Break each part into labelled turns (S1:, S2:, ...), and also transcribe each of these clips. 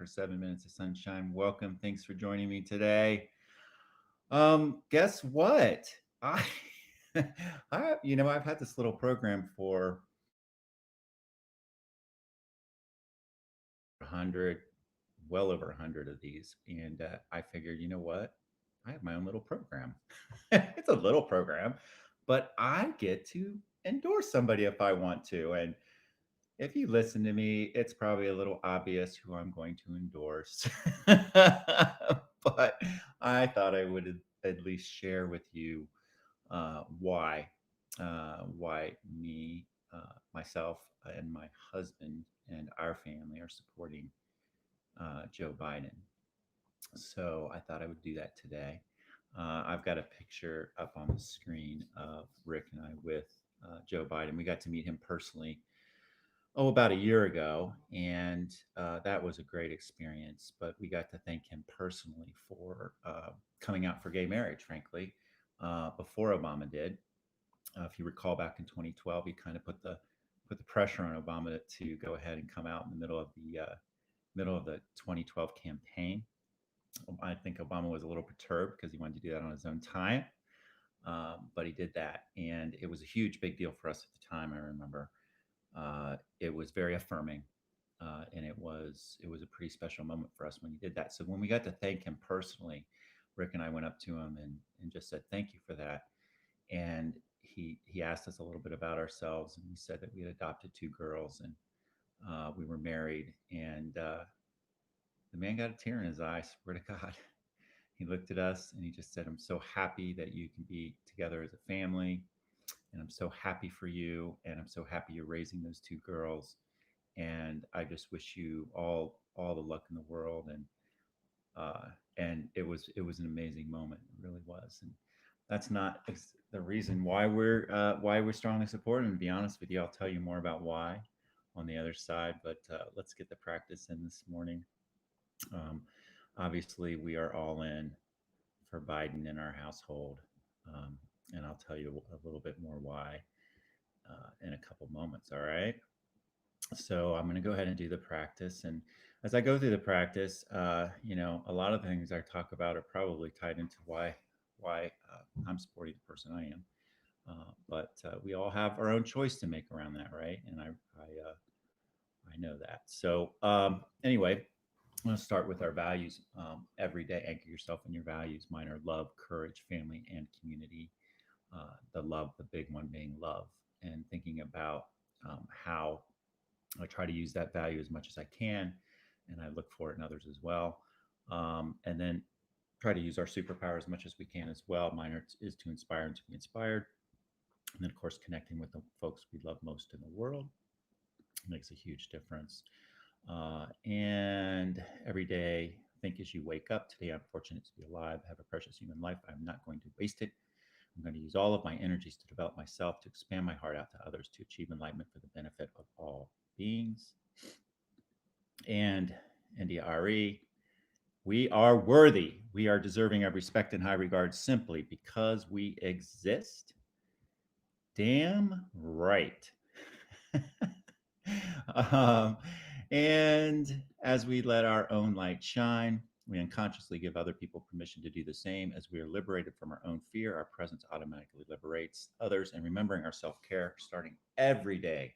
S1: 7 minutes of sunshine. Welcome. Thanks for joining me today. Guess what? I, I've had this little program for 100, well over 100 of these, and I figured, you know what? I have my own little program. It's a little program, but I get to endorse somebody if I want to, and if you listen to me, it's probably a little obvious who I'm going to endorse. But I thought I would at least share with you why me, myself, and my husband and our family are supporting Joe Biden. So I thought I would do that today. I've got a picture up on the screen of Rick and I with Joe Biden. We got to meet him personally about a year ago, and that was a great experience. But we got to thank him personally for coming out for gay marriage, frankly, before Obama did. If you recall, back in 2012, he kind of put the pressure on Obama to go ahead and come out in the middle of the 2012 campaign. I think Obama was a little perturbed because he wanted to do that on his own time, but he did that, and it was a huge, big deal for us at the time. I remember it was very affirming, and it was a pretty special moment for us when he did that. So when we got to thank him personally, Rick and I went up to him and just said thank you for that. And he asked us a little bit about ourselves, and we said that we had adopted two girls, and we were married. And the man got a tear in his eye. Swear to God. He looked at us and he just said, "I'm so happy that you can be together as a family, and I'm so happy for you, and I'm so happy you're raising those two girls, and I just wish you all the luck in the world." Uh, and it was an amazing moment. It really was. And that's not the reason why we're strongly supporting. To be honest with you, I'll tell you more about why on the other side. But let's get the practice in this morning. Um, Obviously, we are all in for Biden in our household, um, and I'll tell you a little bit more why in a couple moments. All right. So I'm going to go ahead and do the practice. And as I go through the practice, a lot of the things I talk about are probably tied into why I'm supporting the person I am. But we all have our own choice to make around that, right? And I know that. So anyway, I'm going to start with our values. Every day, anchor yourself in your values. Mine are love, courage, family, and community. The love, the big one being love, and thinking about how I try to use that value as much as I can, and I look for it in others as well. And then try to use our superpower as much as we can as well. Mine is to inspire and to be inspired. And then, of course, connecting with the folks we love most in the world makes a huge difference. And every day, think as you wake up. Today, I'm fortunate to be alive, have a precious human life. I'm not going to waste it. I'm going to use all of my energies to develop myself, to expand my heart out to others, to achieve enlightenment for the benefit of all beings. And NDRE, we are worthy. We are deserving of respect and high regard simply because we exist. Damn right. um, and as we let our own light shine, we unconsciously give other people permission to do the same. As we are liberated from our own fear, our presence automatically liberates others. And remembering our self care, starting every day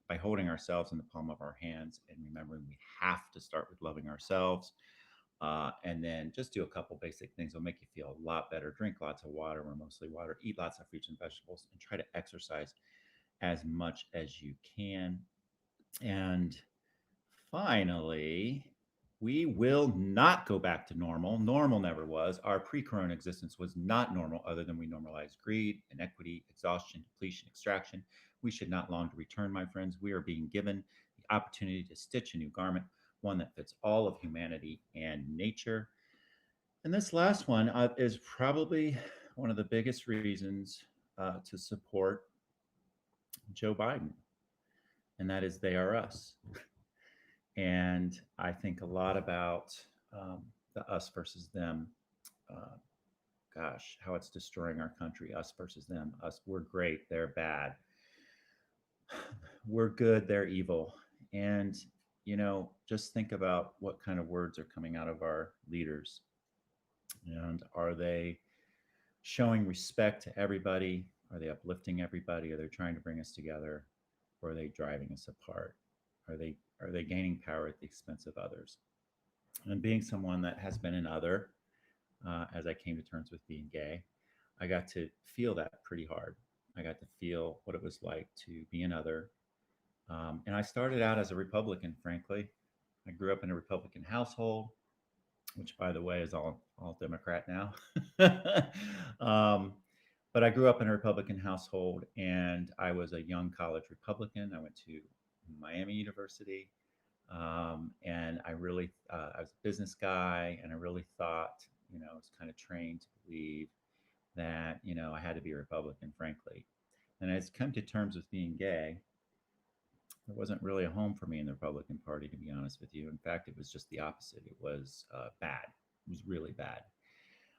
S1: by holding ourselves in the palm of our hands and remembering we have to start with loving ourselves. And then just do a couple basic things. It'll make you feel a lot better. Drink lots of water, or mostly water. Eat lots of fruits and vegetables, and try to exercise as much as you can. And finally, we will not go back to normal. Normal never was. Our pre corona existence was not normal, other than we normalized greed, inequity, exhaustion, depletion, extraction. We should not long to return, my friends. We are being given the opportunity to stitch a new garment, one that fits all of humanity and nature. And this last one is probably one of the biggest reasons to support Joe Biden, and that is they are us. And I think a lot about the us versus them. Uh, Gosh, how it's destroying our country. Us versus them. Us, we're great. They're bad. We're good. They're evil. And just think about what kind of words are coming out of our leaders. And are they showing respect to everybody? Are they uplifting everybody? Are they trying to bring us together? Or are they driving us apart? Are they gaining power at the expense of others? And being someone that has been an other, as I came to terms with being gay, I got to feel that pretty hard. I got to feel what it was like to be another. And I started out as a Republican, frankly. I grew up in a Republican household, which, by the way, is all Democrat now. um, but I grew up in a Republican household, and I was a young college Republican. I went to Miami University, and I was a business guy, and I really thought, I was kind of trained to believe that, I had to be a Republican, frankly. And as come to terms with being gay, there wasn't really a home for me in the Republican Party, to be honest with you. In fact, it was just the opposite. It was bad. It was really bad.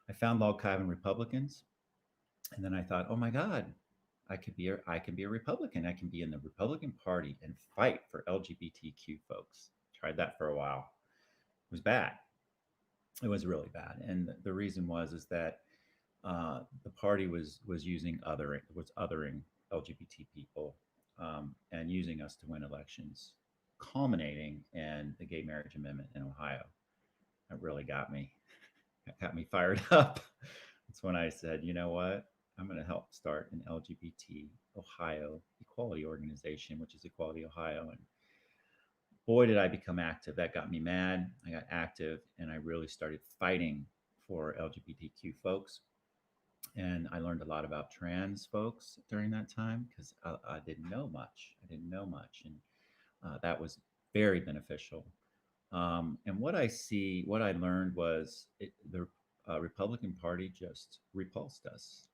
S1: I found log cabin Republicans, and then I thought, oh my God, I can be a Republican. I can be in the Republican Party and fight for LGBTQ folks. Tried that for a while. It was bad. It was really bad, and the reason is that the party was othering LGBT people, and using us to win elections, culminating in the gay marriage amendment in Ohio. That really got me fired up. That's when I said, you know what? I'm going to help start an LGBT Ohio equality organization, which is Equality Ohio. And boy, did I become active. That got me mad. I got active and I really started fighting for LGBTQ folks. And I learned a lot about trans folks during that time because I didn't know much. I didn't know much. And that was very beneficial. And what I learned was the Republican Party just repulsed us.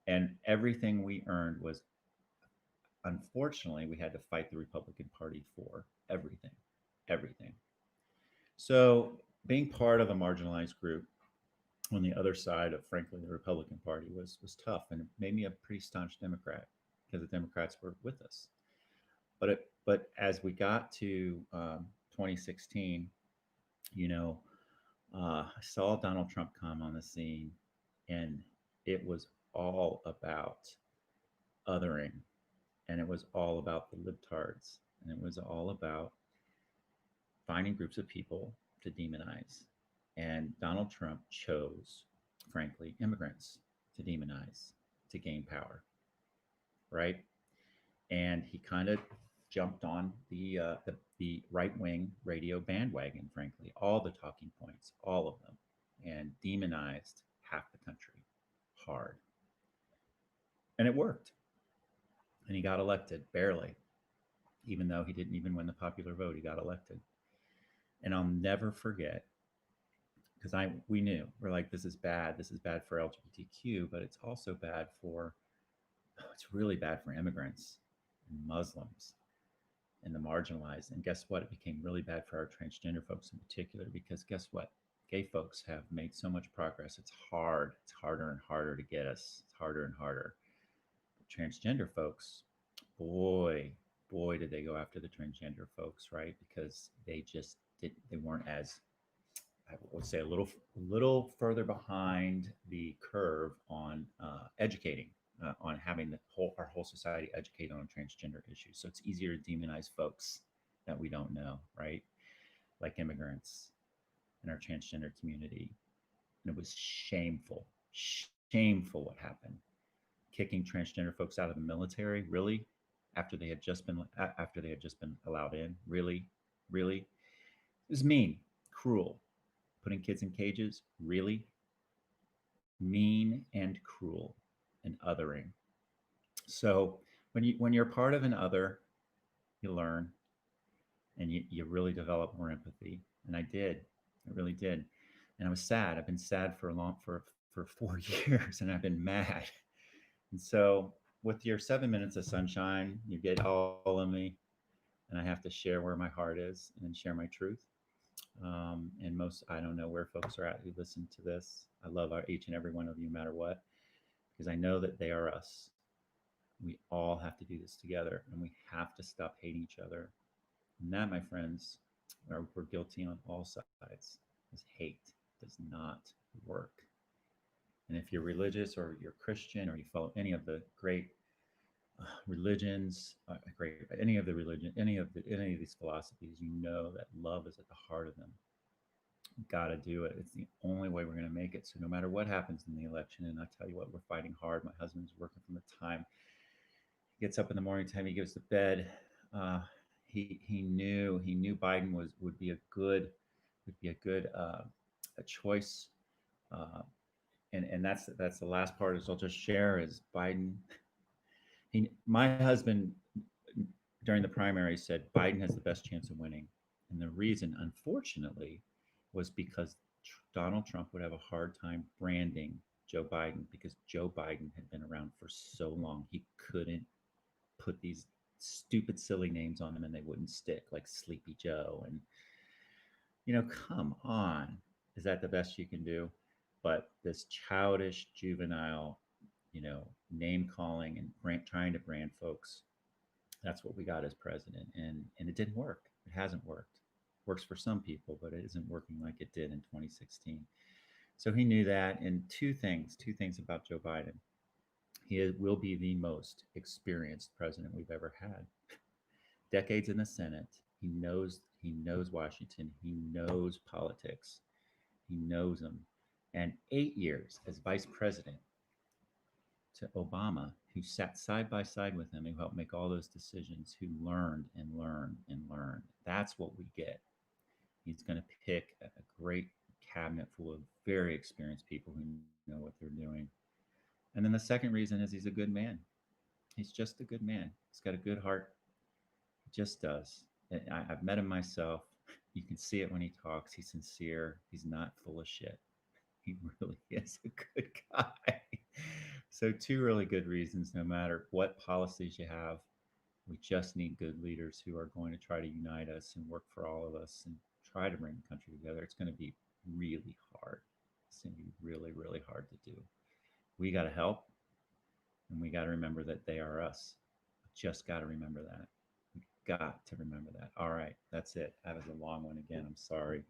S1: And everything we earned was, unfortunately, we had to fight the Republican Party for everything, everything. So being part of a marginalized group on the other side of, frankly, the Republican Party was tough, and it made me a pretty staunch Democrat because the Democrats were with us. But as we got to 2016, you know, I saw Donald Trump come on the scene, and it was all about othering, and it was all about the libtards, and it was all about finding groups of people to demonize. And Donald Trump chose, frankly, immigrants to demonize to gain power, right? And he kind of jumped on the right wing radio bandwagon, frankly, all the talking points, all of them, and demonized half the country hard. And it worked. And he got elected barely, even though he didn't even win the popular vote. He got elected. And I'll never forget because I we knew we're like, this is bad. This is bad for LGBTQ, but it's also bad for it's really bad for immigrants and Muslims and the marginalized. And guess what? It became really bad for our transgender folks in particular because guess what? Gay folks have made so much progress. It's hard. It's harder and harder to get us. It's harder and harder. But transgender folks, boy, boy, did they go after the transgender folks, right? Because they weren't as, I would say, a little further behind the curve on educating, on having our whole society educate on transgender issues. So it's easier to demonize folks that we don't know, right? Like immigrants in our transgender community. And it was shameful, shameful what happened. Kicking transgender folks out of the military, really, after they had just been allowed in, really, really. It was mean, cruel. Putting kids in cages, really mean and cruel and othering. So when you're part of an other, you learn and you really develop more empathy. And I did. I really did. And I was sad. I've been sad for 4 years and I've been mad. And so with your 7 minutes of sunshine, you get all of me, and I have to share where my heart is and share my truth. And I don't know where folks are at who listen to this. I love each and every one of you, no matter what, because I know that they are us. We all have to do this together, and we have to stop hating each other. And that, my friends, we're guilty on all sides. Is hate does not work. And if you're religious or you're Christian or you follow any of the great religions, great any of the religion, any of these philosophies, you know that love is at the heart of them. Got to do it. It's the only way we're going to make it. So no matter what happens in the election, and I tell you what, we're fighting hard. My husband's working from the time he gets up in the morning, time he goes to bed. Uh, he knew Biden would be a good a choice. Uh, and that's the last part is I'll just share is Biden. My husband during the primary said Biden has the best chance of winning, and the reason, unfortunately, was because Donald Trump would have a hard time branding Joe Biden because Joe Biden had been around for so long he couldn't put these stupid silly names on them and they wouldn't stick like Sleepy Joe and come on, is that the best you can do? But this childish juvenile name calling and trying to brand folks, that's what we got as president, and it didn't work. It hasn't worked. Works for some people, but it isn't working like it did in 2016. So he knew that. And two things about Joe Biden. Will be the most experienced president we've ever had. Decades in the Senate. He knows Washington. He knows politics. He knows them. And 8 years as vice president to Obama, who sat side by side with him, who helped make all those decisions, who learned and learned and learned. That's what we get. He's going to pick a great cabinet full of very experienced people who know what they're doing. And then the second reason is he's a good man. He's just a good man. He's got a good heart. He just does. I've met him myself. You can see it when he talks. He's sincere. He's not full of shit. He really is a good guy. So, two really good reasons no matter what policies you have, we just need good leaders who are going to try to unite us and work for all of us and try to bring the country together. It's going to be really hard. It's going to be really, really hard to do. We got to help and we got to remember that they are us. We just got to remember that. We got to remember that. All right, that's it. That was a long one again. I'm sorry.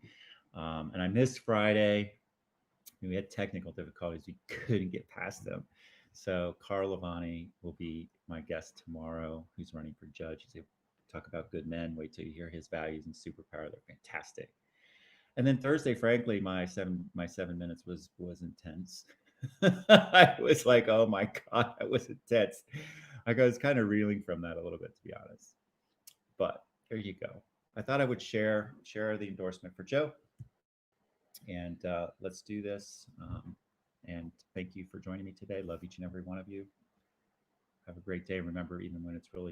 S1: And I missed Friday. We had technical difficulties. We couldn't get past them. So Carl Lavani will be my guest tomorrow, who's running for judge. He's able to talk about good men. Wait till you hear his values and superpower. They're fantastic. And then Thursday, frankly, my 7 minutes was intense. I was like, oh my god, that was intense. Like I was kind of reeling from that a little bit, to be honest. But there you go. I thought I would share the endorsement for Joe, and let's do this. And thank you for joining me today. Love each and every one of you. Have a great day. Remember, even when it's really